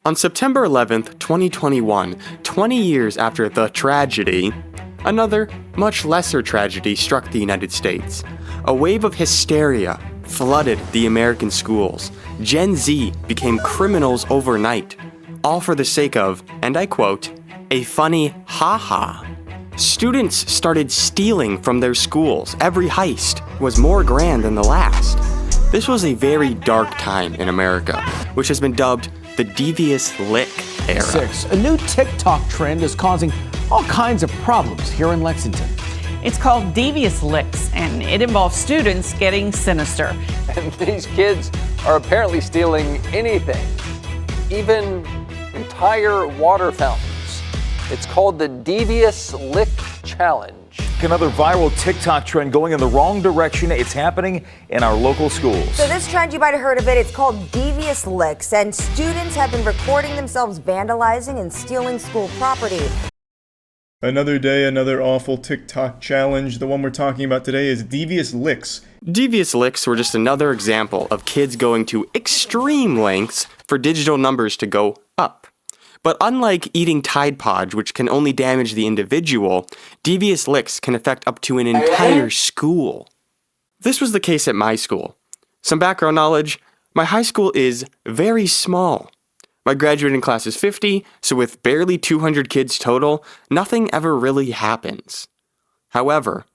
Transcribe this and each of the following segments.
On September 11th, 2021, 20 years after the tragedy, another, much lesser tragedy struck the United States. A wave of hysteria flooded the American schools. Gen Z became criminals overnight, all for the sake of, and I quote, a funny ha-ha. Students started stealing from their schools. Every heist was more grand than the last. This was a very dark time in America, which has been dubbed the Devious Lick era. 6. A new TikTok trend is causing all kinds of problems here in Lexington. It's called Devious Licks, and it involves students getting sinister. And these kids are apparently stealing anything, even entire water fountains. It's called the Devious Lick Challenge. Another viral TikTok trend going in the wrong direction. It's happening in our local schools. So this trend, you might have heard of it, it's called Devious Licks, and students have been recording themselves vandalizing and stealing school property. Another day, another awful TikTok challenge. The one we're talking about today is Devious Licks. Devious Licks were just another example of kids going to extreme lengths for digital numbers to go up. But unlike eating Tide Pods, which can only damage the individual, Devious Licks can affect up to an entire school. This was the case at my school. Some background knowledge, my high school is very small. My graduating class is 50, so with barely 200 kids total, nothing ever really happens. However,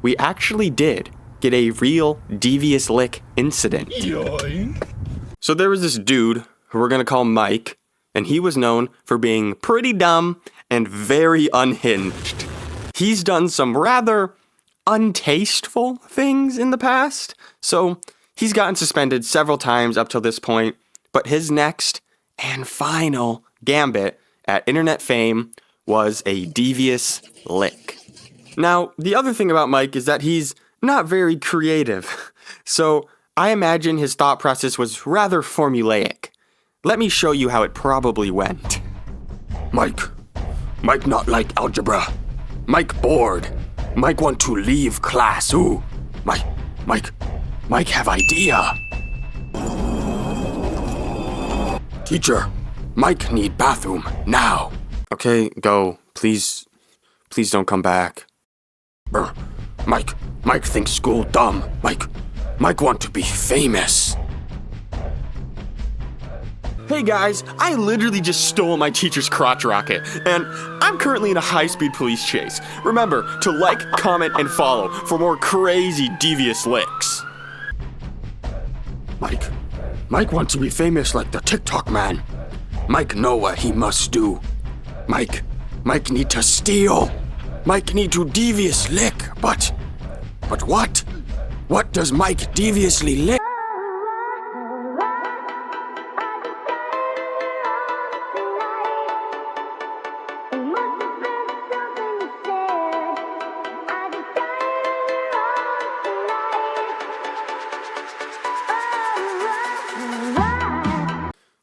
we actually did get a real Devious Lick incident. So there was this dude, who we're gonna call Mike, and he was known for being pretty dumb and very unhinged. He's done some rather untasteful things in the past, so he's gotten suspended several times up till this point, but his next and final gambit at internet fame was a Devious Lick. Now, the other thing about Mike is that he's not very creative, so I imagine his thought process was rather formulaic. Let me show you how it probably went. Mike not like algebra. Mike bored. Mike want to leave class. Ooh, Mike have idea. Teacher, Mike need bathroom now. Okay, go. Please don't come back. Mike thinks school dumb. Mike want to be famous. Hey guys, I literally just stole my teacher's crotch rocket, and I'm currently in a high-speed police chase. Remember to like, comment, and follow for more crazy Devious Licks. Mike wants to be famous like the TikTok man. Mike know what he must do. Mike need to steal. Mike need to Devious Lick, but what? What does Mike deviously lick?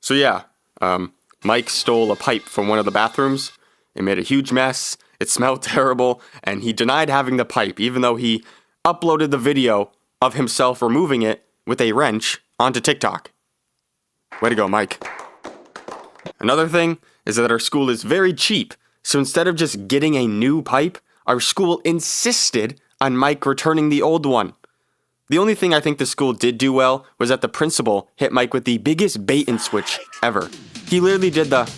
So yeah, Mike stole a pipe from one of the bathrooms. It made a huge mess, it smelled terrible, and he denied having the pipe, even though he uploaded the video of himself removing it with a wrench onto TikTok. Way to go, Mike. Another thing is that our school is very cheap, so instead of just getting a new pipe, our school insisted on Mike returning the old one. The only thing I think the school did do well was that the principal hit Mike with the biggest bait and switch ever. He literally did the,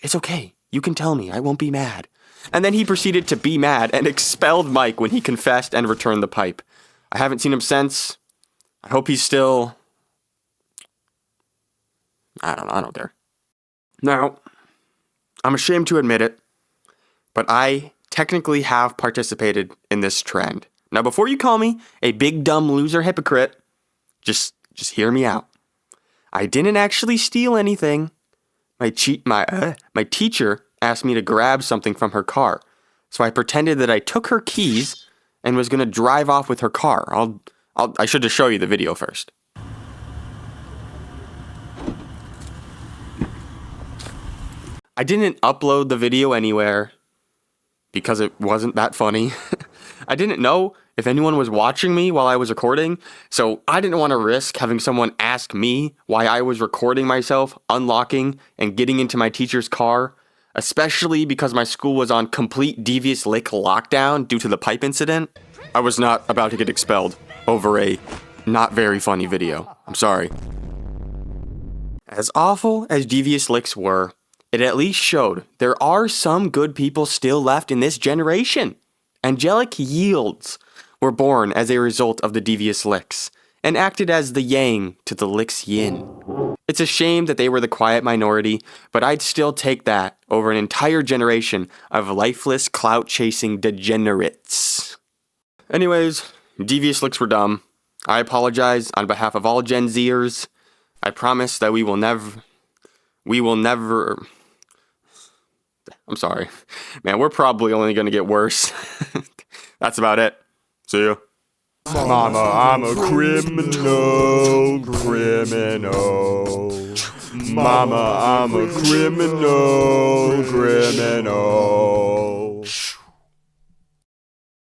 "It's okay, you can tell me, I won't be mad." And then he proceeded to be mad and expelled Mike when he confessed and returned the pipe. I haven't seen him since. I hope he's still... I don't care. Now, I'm ashamed to admit it, but I technically have participated in this trend. Now, before you call me a big dumb loser hypocrite, just hear me out. I didn't actually steal anything. My teacher asked me to grab something from her car, so I pretended that I took her keys and was gonna drive off with her car. I should just show you the video first. I didn't upload the video anywhere because it wasn't that funny. I didn't know if anyone was watching me while I was recording, so I didn't want to risk having someone ask me why I was recording myself, unlocking, and getting into my teacher's car, especially because my school was on complete Devious Lick lockdown due to the pipe incident. I was not about to get expelled over a not very funny video. I'm sorry. As awful as Devious Licks were, it at least showed there are some good people still left in this generation. Angelic Yields were born as a result of the Devious Licks, and acted as the yang to the Licks yin. It's a shame that they were the quiet minority, but I'd still take that over an entire generation of lifeless, clout-chasing degenerates. Anyways, Devious Licks were dumb. I apologize on behalf of all Gen Zers. I promise that we will never... I'm sorry. Man, we're probably only gonna get worse. That's about it. See you. Mama, I'm a criminal. Mama, I'm a criminal.